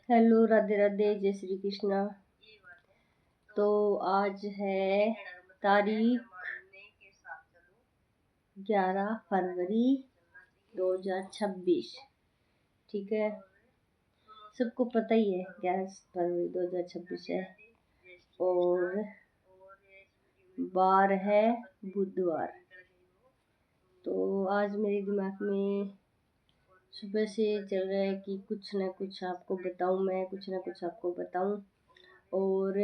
Hello, Radhe Radhe, जय श्री कृष्णा। तो आज है तारीख 11 फरवरी 2026। ठीक है, सबको पता ही है 11 फरवरी 2026 है और बार है बुधवार। तो आज मेरे दिमाग में सुबह से चल रहा है कि कुछ ना कुछ आपको बताऊं, मैं कुछ ना कुछ आपको बताऊं। और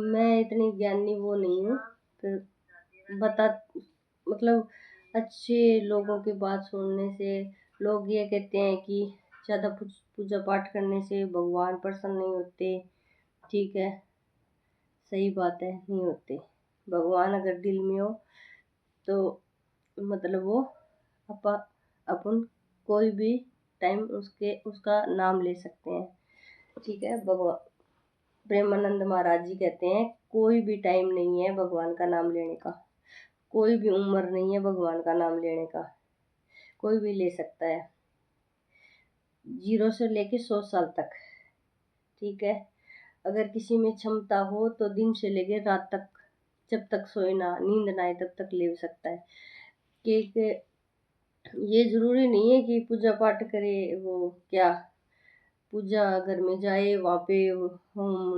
मैं इतनी ज्ञानी वो नहीं हूँ, फिर बता मतलब अच्छे लोगों की बात सुनने से लोग ये कहते हैं कि ज़्यादा पूजा पाठ करने से भगवान प्रसन्न नहीं होते। ठीक है, सही बात है, नहीं होते। भगवान अगर दिल में हो तो मतलब वो अपन कोई भी टाइम उसका नाम ले सकते हैं। ठीक है, भगवान प्रेमानंद महाराज जी कहते हैं कोई भी टाइम नहीं है भगवान का नाम लेने का, कोई भी उम्र नहीं है भगवान का नाम लेने का, कोई भी ले सकता है, 0 से लेके 100 साल तक। ठीक है, अगर किसी में क्षमता हो तो दिन से लेके रात तक, जब तक सोए ना, नींद ना आए तब तक ले सकता है। कि ये जरूरी नहीं है कि पूजा पाठ करे, वो क्या पूजा घर में जाए वहाँ पे ओम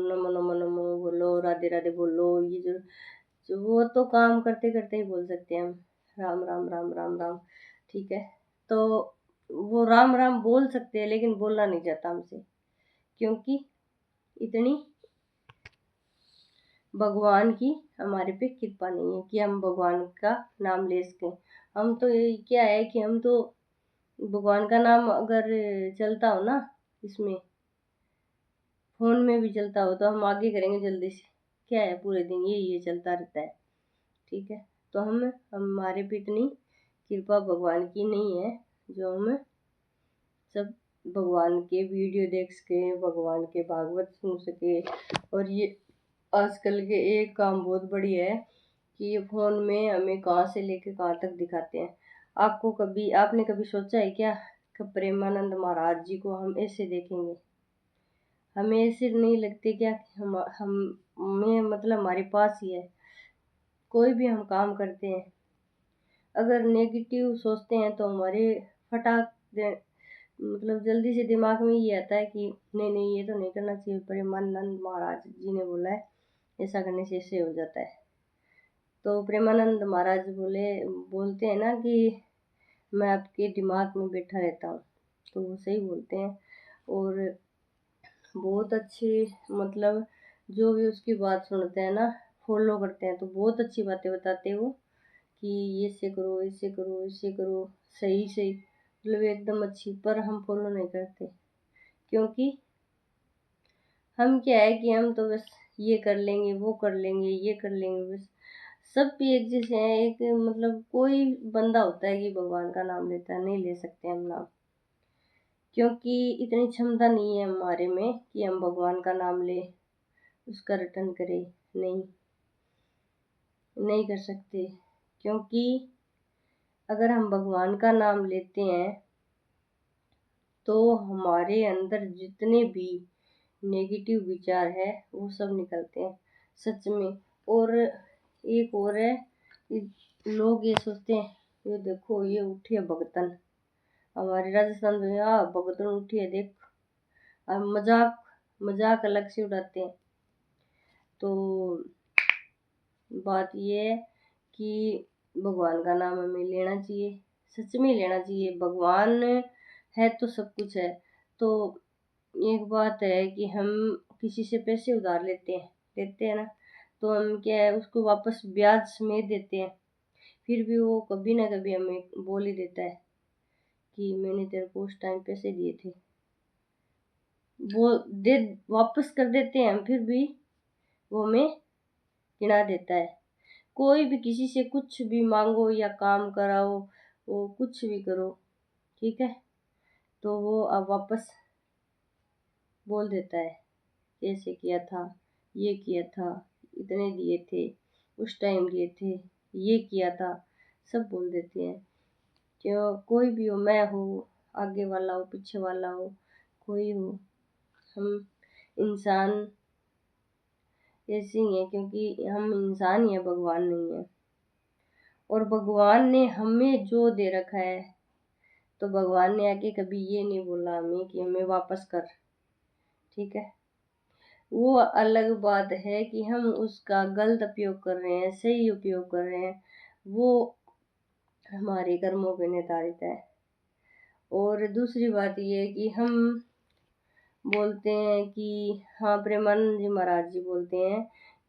नमो नमो नमो बोलो, राधे राधे बोलो, ये जो वो तो काम करते करते ही बोल सकते हैं हम, राम राम राम राम राम। ठीक है, तो वो राम राम बोल सकते हैं लेकिन बोलना नहीं चाहता हमसे, क्योंकि इतनी भगवान की हमारे पे कृपा नहीं है कि हम भगवान का नाम ले सकें। हम तो ये क्या है कि हम तो भगवान का नाम अगर चलता हो ना, इसमें फोन में भी चलता हो तो हम आगे करेंगे जल्दी से। क्या है, पूरे दिन ये चलता रहता है। ठीक है, तो हमारे पे इतनी कृपा भगवान की नहीं है जो हम सब भगवान के वीडियो देख सके, भगवान के भागवत सुन सके। और ये आजकल के एक काम बहुत बढ़िया है कि ये फोन में हमें कहाँ से लेके कहाँ तक दिखाते हैं। आपने कभी सोचा है क्या कि प्रेमानंद महाराज जी को हम ऐसे देखेंगे? हमें ऐसे नहीं लगते क्या कि हम में मतलब हमारे पास ही है। कोई भी हम काम करते हैं, अगर नेगेटिव सोचते हैं तो हमारे फटाक मतलब जल्दी से दिमाग में ये आता है कि नहीं नहीं, ये तो नहीं करना चाहिए, प्रेमानंद महाराज जी ने बोला है ऐसा करने से ऐसे हो जाता है। तो प्रेमानंद महाराज बोलते हैं ना कि मैं आपके दिमाग में बैठा रहता हूँ, तो वो सही बोलते हैं। और बहुत अच्छे मतलब जो भी उसकी बात सुनते हैं ना, फॉलो करते हैं, तो बहुत अच्छी बातें बताते हैं वो कि ये से करो, ऐसे करो, ऐसे करो, सही सही मतलब एकदम अच्छी। पर हम फॉलो नहीं करते, क्योंकि हम क्या है कि हम तो बस ये कर लेंगे, वो कर लेंगे, ये कर लेंगे, बस सब भी एक जैसे हैं। एक मतलब कोई बंदा होता है कि भगवान का नाम लेता है, नहीं ले सकते हम नाम, क्योंकि इतनी क्षमता नहीं है हमारे में कि हम भगवान का नाम ले उसका रिटर्न करें। नहीं, नहीं कर सकते, क्योंकि अगर हम भगवान का नाम लेते हैं तो हमारे अंदर जितने भी नेगेटिव विचार है वो सब निकलते हैं, सच में। और एक और है कि लोग ये सोचते हैं, ये देखो ये उठी है भगतन, हमारे राजस्थान में भगतन उठी है देख, और मजाक मजाक अलग से उड़ाते हैं। तो बात ये है कि भगवान का नाम हमें लेना चाहिए, सच में लेना चाहिए। भगवान है तो सब कुछ है। तो एक बात है कि हम किसी से पैसे उधार लेते हैं ना, तो हम क्या है उसको वापस ब्याज समेत देते हैं, फिर भी वो कभी ना कभी हमें बोल ही देता है कि मैंने तेरे को उस टाइम पैसे दिए थे। वो दे वापस कर देते हैं हम, फिर भी वो हमें गिना देता है। कोई भी किसी से कुछ भी मांगो या काम कराओ, वो कुछ भी करो, ठीक है, तो वो अब वापस बोल देता है कैसे किया था, ये किया था, इतने दिए थे, उस टाइम दिए थे, ये किया था, सब बोल देते हैं। क्यों कोई भी हो, मैं हो, आगे वाला हो, पीछे वाला हो, कोई हो, हम इंसान ऐसे ही हैं, क्योंकि हम इंसान ही हैं, भगवान नहीं है। और भगवान ने हमें जो दे रखा है, तो भगवान ने आके कभी ये नहीं बोला हमें कि हमें वापस कर, ठीक है। वो अलग बात है कि हम उसका गलत उपयोग कर रहे हैं, सही उपयोग कर रहे हैं, वो हमारे कर्मों पे निर्धारित है। और दूसरी बात ये है कि हम बोलते हैं कि हाँ, प्रेमानंद जी महाराज जी बोलते हैं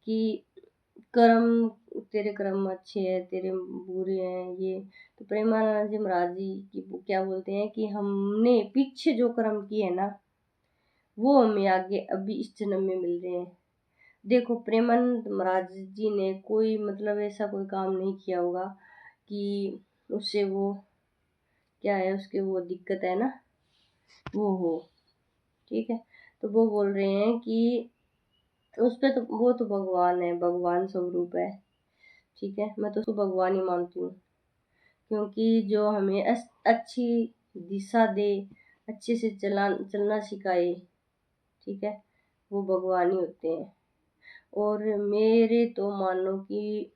कि कर्म, तेरे कर्म अच्छे हैं, तेरे बुरे हैं, ये तो प्रेमानंद जी महाराज जी की क्या बोलते हैं कि हमने पीछे जो कर्म किए हैं ना, वो हमें आगे अभी इस जन्म में मिल रहे हैं। देखो, प्रेमानंद महाराज जी ने कोई मतलब ऐसा कोई काम नहीं किया होगा कि उससे वो क्या है, उसके वो दिक्कत है ना, वो हो, ठीक है। तो वो बोल रहे हैं कि उस पे तो वो तो भगवान है, भगवान स्वरूप है, ठीक है। मैं तो उसको भगवान ही मानती हूँ, क्योंकि जो हमें अच्छी दिशा दे, अच्छे से चलना सिखाए, ठीक है, वो भगवान ही होते हैं। और मेरे तो मानो कि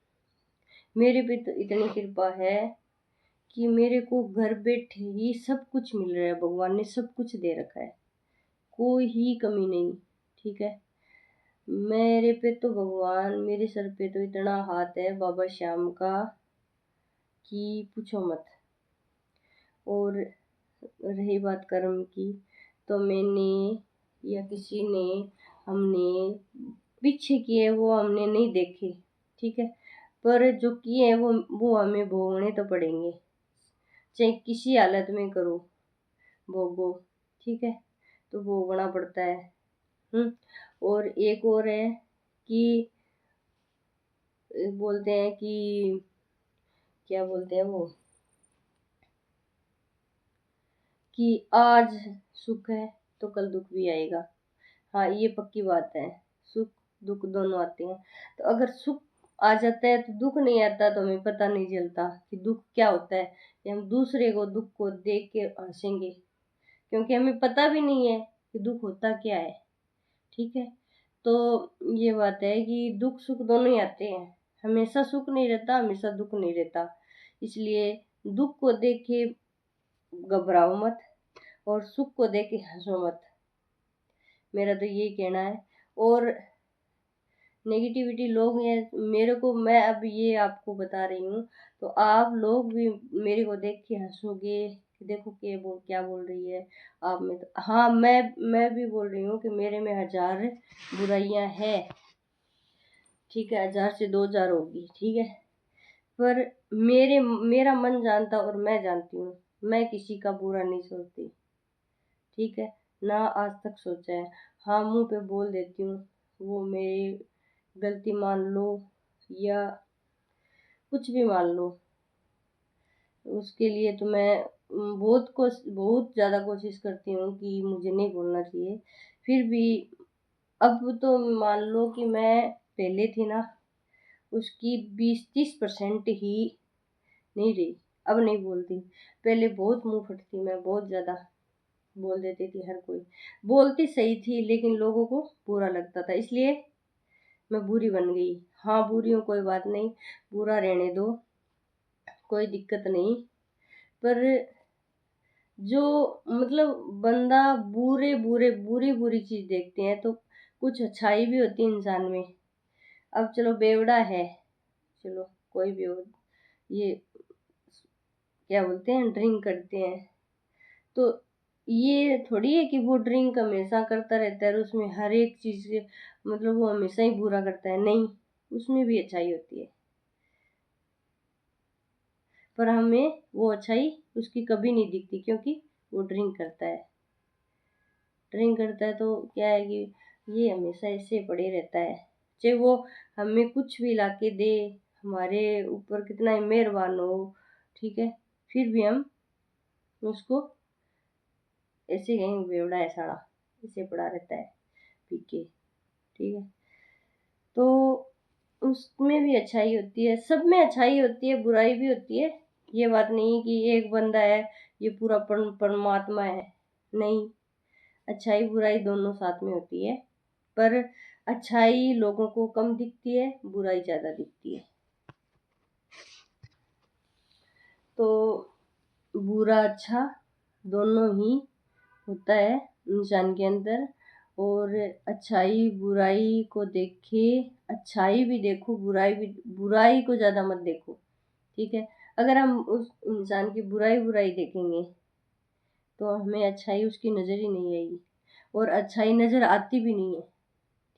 मेरे पे तो इतनी कृपा है कि मेरे को घर बैठे ही सब कुछ मिल रहा है, भगवान ने सब कुछ दे रखा है, कोई ही कमी नहीं, ठीक है। मेरे पे तो भगवान, मेरे सर पे तो इतना हाथ है बाबा श्याम का कि पूछो मत। और रही बात कर्म की, तो मैंने या किसी ने, हमने पीछे किए वो हमने नहीं देखे, ठीक है, पर जो किए हैं वो हमें भोगने तो पड़ेंगे, चाहे किसी हालत में करो, भोगो, ठीक है, तो भोगना पड़ता है। और एक और है कि बोलते हैं कि क्या बोलते हैं वो, कि आज सुख है तो कल दुख भी आएगा। हाँ, ये पक्की बात है, सुख दुख दोनों आते हैं। तो अगर सुख आ जाता है तो दुख नहीं आता, तो हमें पता नहीं चलता कि दुख क्या होता है, कि हम दूसरे को दुख को देख के हंसेंगे, क्योंकि हमें पता भी नहीं है कि दुख होता क्या है, ठीक है। तो ये बात है कि दुख सुख दोनों ही आते हैं, हमेशा सुख नहीं रहता, हमेशा दुख नहीं रहता। इसलिए दुख को देख के घबराओ मत, और सुख को देख के हंसो मत, मेरा तो यही कहना है। और नेगेटिविटी लोग हैं मेरे को, मैं अब ये आपको बता रही हूँ, तो आप लोग भी मेरे को देख के हंसोगे कि देखो क्या बोल रही है आप में। तो हाँ, मैं भी बोल रही हूँ कि मेरे में 1000 बुराइयां हैं, ठीक है, 1000 से 2000 होगी, ठीक है, पर मेरा मन जानता और मैं जानती हूँ, मैं किसी का बुरा नहीं सोचती, ठीक है, ना आज तक सोचा है। हाँ, मुंह पे बोल देती हूँ, वो मेरी गलती मान लो या कुछ भी मान लो, उसके लिए तो मैं बहुत ज़्यादा कोशिश करती हूँ कि मुझे नहीं बोलना चाहिए, फिर भी अब तो मान लो कि मैं पहले थी ना, उसकी 20-30% ही नहीं रही, अब नहीं बोलती। पहले बहुत मुंह फटती, मैं बहुत ज़्यादा बोल देती थी, हर कोई बोलती सही थी, लेकिन लोगों को बुरा लगता था, इसलिए मैं बुरी बन गई। हाँ, बुरी हूँ, कोई बात नहीं, बुरा रहने दो, कोई दिक्कत नहीं। पर जो मतलब बंदा बुरे बुरे बुरी बुरी चीज देखते हैं, तो कुछ अच्छाई भी होती है इंसान में। अब चलो बेवड़ा है, चलो कोई भी हो, ये क्या बोलते हैं, ड्रिंक करते हैं, तो ये थोड़ी है कि वो ड्रिंक हमेशा करता रहता है और उसमें हर एक चीज मतलब वो हमेशा ही बुरा करता है, नहीं, उसमें भी अच्छाई होती है, पर हमें वो अच्छाई उसकी कभी नहीं दिखती, क्योंकि वो ड्रिंक करता है, तो क्या है कि ये हमेशा ऐसे पड़े रहता है, चाहे वो हमें कुछ भी ला के दे, हमारे ऊपर कितना ही मेहरबान हो, ठीक है, फिर भी हम उसको ऐसे कहीं बेवड़ा है साड़ा, ऐसे पड़ा रहता है पी के, ठीक है। तो उसमें भी अच्छाई होती है, सब में अच्छाई होती है, बुराई भी होती है, ये बात नहीं कि एक बंदा है ये पूरा परमात्मा है, नहीं। अच्छाई बुराई दोनों साथ में होती है, पर अच्छाई लोगों को कम दिखती है, बुराई ज़्यादा दिखती है। तो बुरा अच्छा दोनों ही होता है इंसान के अंदर। और अच्छाई बुराई को देखे, अच्छाई भी देखो, बुराई को ज़्यादा मत देखो, ठीक है। अगर हम उस इंसान की बुराई देखेंगे तो हमें अच्छाई उसकी नज़र ही नहीं आएगी, और अच्छाई नज़र आती भी नहीं है,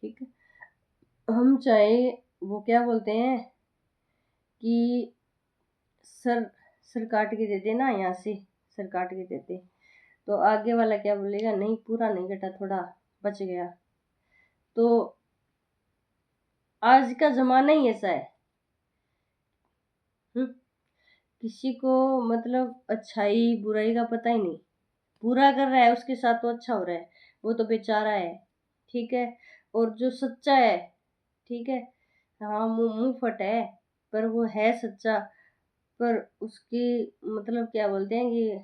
ठीक है। हम चाहे, वो क्या बोलते हैं कि सर सर काट के देते ना, यहाँ से सर काट के देते, तो आगे वाला क्या बोलेगा, नहीं पूरा नहीं कटा, थोड़ा बच गया। तो आज का ज़माना ही ऐसा है। किसी को मतलब अच्छाई बुराई का पता ही नहीं। बुरा कर रहा है उसके साथ तो अच्छा हो रहा है, वो तो बेचारा है, ठीक है। और जो सच्चा है, ठीक है, हाँ मुंह मुंह फट है, पर वो है सच्चा। पर उसकी मतलब क्या बोलते हैं कि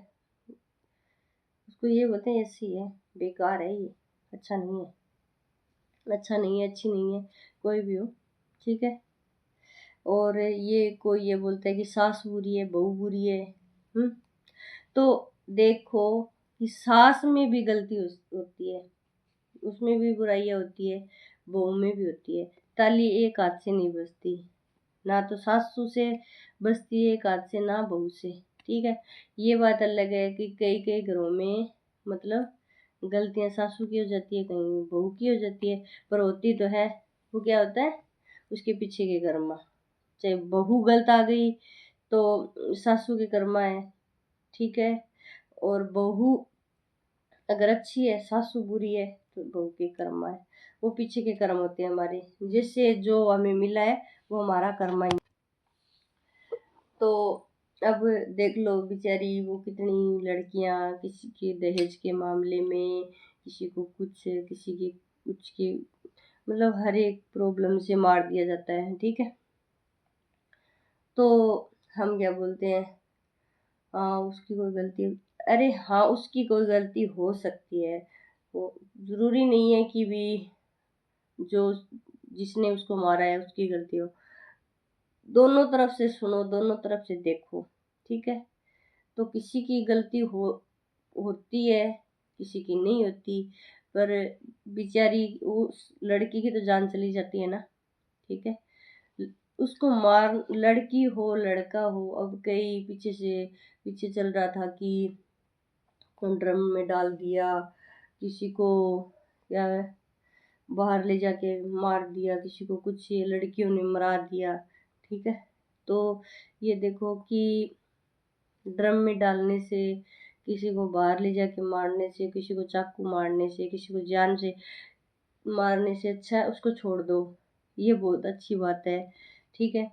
उसको ये बोलते हैं ऐसी है, बेकार है ये, अच्छा नहीं है, अच्छा नहीं है, अच्छी नहीं है, कोई भी हो, ठीक है। और ये कोई ये बोलता है कि सास बुरी है, बहू बुरी है। हम्म तो देखो कि सास में भी गलती होती है, उसमें भी बुराइयां होती है, बहू में भी होती है। ताली एक हाथ से नहीं बजती, ना तो सासू से बजती है एक हाथ से, ना बहू से, ठीक है। ये बात अलग है कि कई कई घरों में मतलब गलतियां सासू की हो जाती है, कहीं बहू की हो जाती है, पर होती तो है। वो क्या होता है, उसके पीछे के कर्मा। चाहे बहू गलत आ गई तो सासू के कर्मा है, ठीक है। और बहू अगर अच्छी है, सासू बुरी है, तो बहू के कर्म है। वो पीछे के कर्म होते हैं हमारे, जिससे जो हमें मिला है वो हमारा कर्म ही। तो अब देख लो बेचारी वो कितनी लड़कियां, किसी के दहेज के मामले में, किसी को कुछ, किसी की कुछ की, मतलब हर एक प्रॉब्लम से मार दिया जाता है, ठीक है। तो हम क्या बोलते हैं, हाँ उसकी कोई गलती, अरे हाँ उसकी कोई गलती हो सकती है, वो जरूरी नहीं है कि भी जो जिसने उसको मारा है उसकी गलती हो। दोनों तरफ से सुनो, दोनों तरफ से देखो, ठीक है। तो किसी की गलती होती है, किसी की नहीं होती, पर बेचारी उस लड़की की तो जान चली जाती है ना, ठीक है। उसको मार, लड़की हो लड़का हो, अब कई पीछे चल रहा था कि ड्रम में डाल दिया, किसी को क्या बाहर ले जाके मार दिया, किसी को कुछ लड़कियों ने मरा दिया, ठीक है। तो ये देखो कि ड्रम में डालने से, किसी को बाहर ले जाके मारने से, किसी को चाकू मारने से, किसी को जान से मारने से अच्छा है उसको छोड़ दो, ये बहुत अच्छी बात है, ठीक है।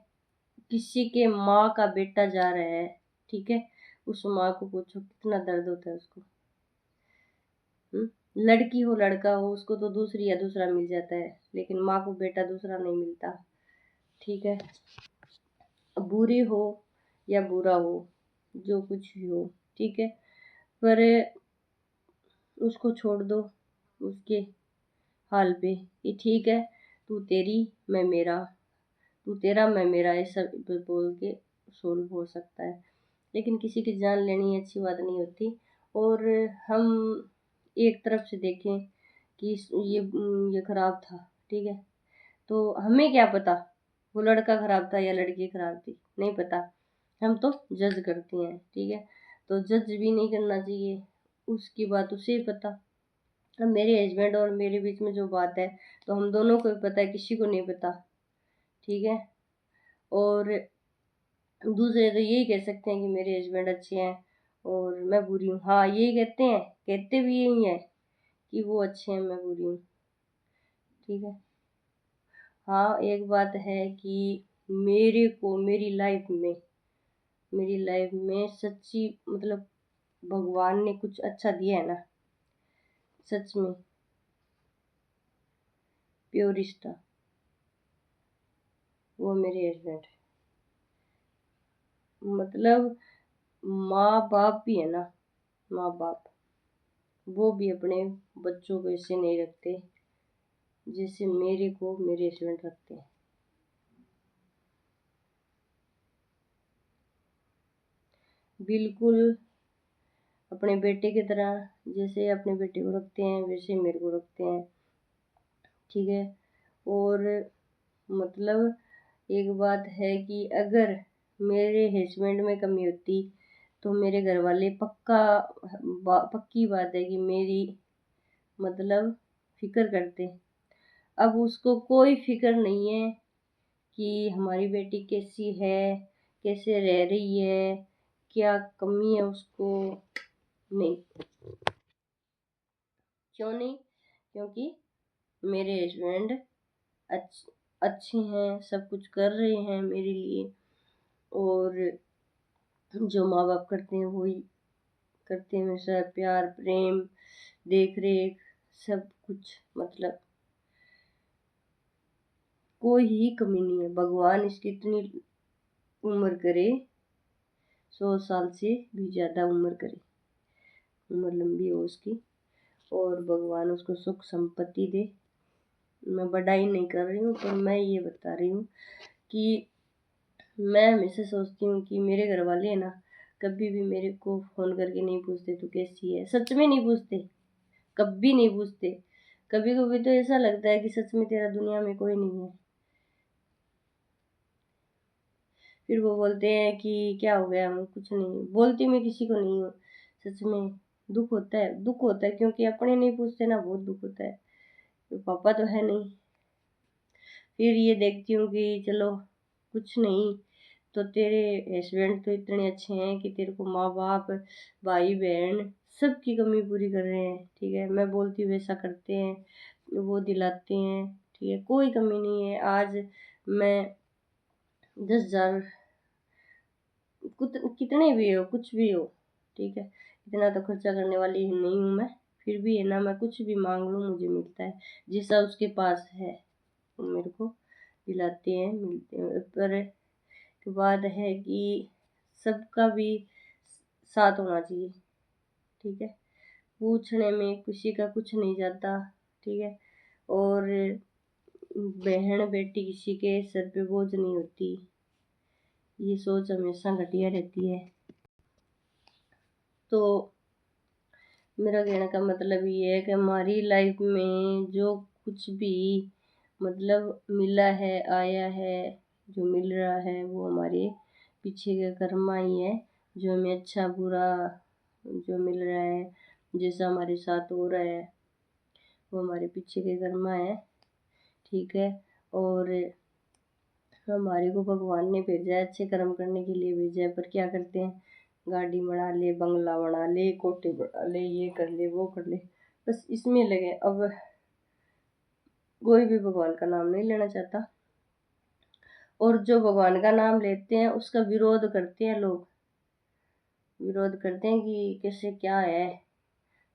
किसी के माँ का बेटा जा रहा है, ठीक है, उस माँ को पूछो कितना दर्द होता है उसको। लड़की हो लड़का हो उसको तो दूसरी या दूसरा मिल जाता है, लेकिन माँ को बेटा दूसरा नहीं मिलता, ठीक है। बुरी हो या बुरा हो, जो कुछ भी हो, ठीक है, पर उसको छोड़ दो उसके हाल पे कि ठीक है, तू तेरी मैं मेरा, तू तेरा मैं मेरा, ये सब बोल के सोल्व हो सकता है। लेकिन किसी की जान लेनी अच्छी बात नहीं होती। और हम एक तरफ से देखें कि ये खराब था, ठीक है, तो हमें क्या पता वो लड़का खराब था या लड़की खराब थी, नहीं पता। हम तो जज करते हैं, ठीक है। तो जज भी नहीं करना चाहिए, उसकी बात उसे ही पता। अब मेरे हस्बैंड और मेरे बीच में जो बात है तो हम दोनों को ही पता है, किसी को नहीं पता, ठीक है। और दूसरे तो यही कह सकते हैं कि मेरे हस्बैंड अच्छे हैं और मैं बुरी हूँ, हाँ यही कहते हैं, कहते भी यही है कि वो अच्छे हैं मैं बुरी हूँ, ठीक है। हाँ एक बात है कि मेरे को मेरी लाइफ में सच्ची मतलब भगवान ने कुछ अच्छा दिया है ना, सच में प्योर रिश्ता, वो मेरे हस्बैंड। मतलब माँ बाप भी है ना, माँ बाप वो भी अपने बच्चों को ऐसे नहीं रखते जैसे मेरे को मेरे हस्बैंड रखते हैं। बिल्कुल अपने बेटे की तरह, जैसे अपने बेटे को रखते हैं वैसे मेरे को रखते हैं। ठीक है। और मतलब एक बात है कि अगर मेरे हस्बैंड में कमी होती तो मेरे घर वाले पक्की बात है कि मेरी मतलब फिक्र करते। अब उसको कोई फिक्र नहीं है कि हमारी बेटी कैसी है, कैसे रह रही है, क्या कमी है उसको। नहीं। क्यों नहीं? क्योंकि मेरे हस्बैंड अच्छे हैं, सब कुछ कर रहे हैं मेरे लिए। और जो माँ बाप करते हैं वही करते हैं, हमेशा प्यार प्रेम देख रेख सब कुछ। मतलब कोई ही कमी नहीं है। भगवान इसकी इतनी उम्र करे, 100 साल से भी ज़्यादा उम्र करे, उम्र लंबी हो उसकी, और भगवान उसको सुख संपत्ति दे। मैं बढ़ाई नहीं कर रही हूँ, पर मैं ये बता रही हूँ कि मैं हमेशा सोचती हूँ कि मेरे घर वाले है ना, कभी भी मेरे को फ़ोन करके नहीं पूछते तू कैसी है। सच में नहीं पूछते, कभी नहीं पूछते। कभी कभी तो ऐसा लगता है कि सच में तेरा दुनिया में कोई नहीं है। फिर वो बोलते हैं कि क्या हो गया, मैं कुछ नहीं बोलती, मैं किसी को नहीं हूँ। सच में दुख होता है, दुख होता है, क्योंकि अपने नहीं पूछते ना, बहुत दुख होता है। तो पापा तो है नहीं। फिर ये देखती हूँ कि चलो कुछ नहीं, तो तेरे हस्बैंड तो इतने अच्छे हैं कि तेरे को माँ बाप भाई बहन सबकी कमी पूरी कर रहे हैं। ठीक है, मैं बोलती हूँ वैसा करते हैं, वो दिलाते हैं। ठीक है, कोई कमी नहीं है। आज मैं 10,000 कितने भी हो, कुछ भी हो, ठीक है, इतना तो खर्चा करने वाली नहीं हूँ मैं। फिर भी है ना, मैं कुछ भी मांग लूँ मुझे मिलता है। जैसा उसके पास है वो मेरे को दिलाते हैं, मिलते हैं। पर के बाद है कि सबका भी साथ होना चाहिए। ठीक है, पूछने में किसी का कुछ नहीं जाता। ठीक है। और बहन बेटी किसी के सर पे बोझ नहीं होती, ये सोच हमेशा घटिया रहती है। तो मेरा कहने का मतलब ये है कि हमारी लाइफ में जो कुछ भी मतलब मिला है, आया है, जो मिल रहा है, वो हमारे पीछे के कर्मा ही है। जो हमें अच्छा बुरा जो मिल रहा है, जैसा हमारे साथ हो रहा है, वो हमारे पीछे के कर्मा है। ठीक है। और हमारे को भगवान ने भेजा है, अच्छे कर्म करने के लिए भेजा है। पर क्या करते हैं, गाड़ी बना ले, बंगला बना ले, कोठी बना ले, ये कर ले, वो कर ले, बस इसमें लगे। अब कोई भी भगवान का नाम नहीं लेना चाहता, और जो भगवान का नाम लेते हैं उसका विरोध करते हैं लोग। विरोध करते हैं कि कैसे क्या है,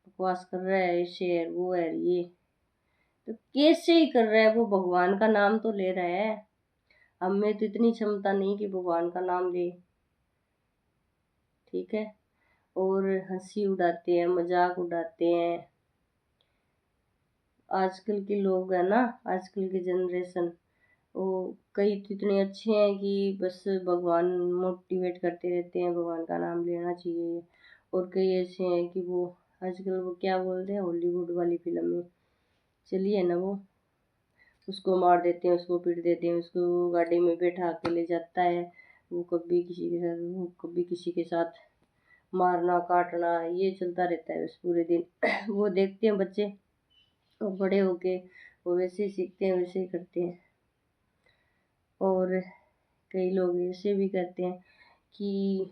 बकवास कर रहा है, ऐसे है, वो है, ये। तो कैसे ही कर रहा है, वो भगवान का नाम तो ले रहा है। हमें तो इतनी क्षमता नहीं कि भगवान का नाम ले। ठीक है। और हंसी उड़ाते हैं, मजाक उड़ाते हैं। आजकल के लोग है ना, आजकल की जनरेशन, वो कई तो इतने अच्छे हैं कि बस भगवान मोटिवेट करते रहते हैं, भगवान का नाम लेना चाहिए। और कई ऐसे हैं कि वो आजकल वो क्या बोलते हैं, हॉलीवुड वाली फिल्म में चली है ना, वो उसको मार देते हैं, उसको पीट देते हैं, उसको गाड़ी में बैठा के ले जाता है। वो कभी किसी के साथ मारना काटना ये चलता रहता है बस पूरे दिन। वो देखते हैं बच्चे, और बड़े होके वो वैसे ही सीखते हैं, वैसे ही करते हैं। और कई लोग ऐसे भी करते हैं कि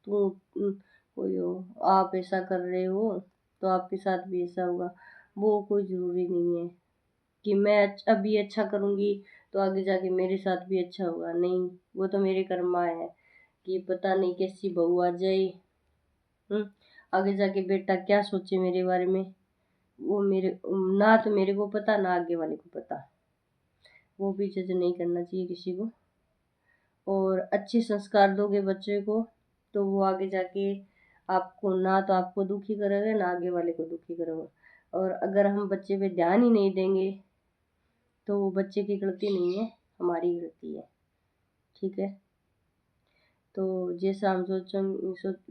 कोई हो, आप ऐसा कर रहे हो तो आपके साथ भी ऐसा होगा। वो कोई ज़रूरी नहीं है कि मैं अभी अच्छा करूँगी तो आगे जाके मेरे साथ भी अच्छा होगा। नहीं, वो तो मेरे कर्मा है कि पता नहीं कैसी बहू आ जाए। आगे जाके बेटा क्या सोचे मेरे बारे में, वो मेरे ना तो मेरे को पता, ना आगे वाले को पता। वो भी जज नहीं करना चाहिए किसी को। और अच्छे संस्कार दोगे बच्चे को तो वो आगे जाके आपको ना तो आपको दुखी करेगा, ना आगे वाले को दुखी करेगा। और अगर हम बच्चे पे ध्यान ही नहीं देंगे तो वो बच्चे की गलती नहीं है, हमारी गलती है। ठीक है, तो जैसा हम सोच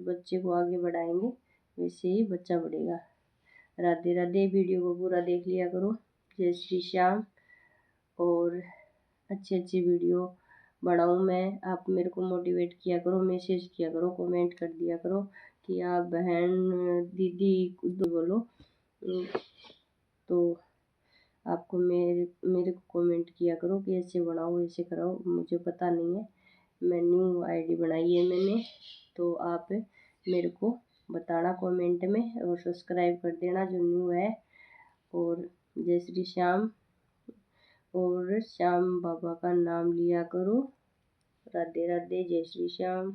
बच्चे को आगे बढ़ाएंगे वैसे ही बच्चा बढ़ेगा। राधे राधे। वीडियो को पूरा देख लिया करो। जय श्री श्याम। और अच्छी अच्छी वीडियो बनाऊँ मैं, आप मेरे को मोटिवेट किया करो, मैसेज किया करो, कमेंट कर दिया करो कि आप बहन दीदी कुछ बोलो। तो आपको मेरे को कमेंट किया करो कि ऐसे बनाओ ऐसे कराओ, मुझे पता नहीं है, मैं न्यू आईडी बनाई है मैंने, तो आप मेरे को बताना कमेंट में, और सब्सक्राइब कर देना जो न्यू है। और जय श्री श्याम, और श्याम बाबा का नाम लिया करो। राधे राधे। जय श्री श्याम।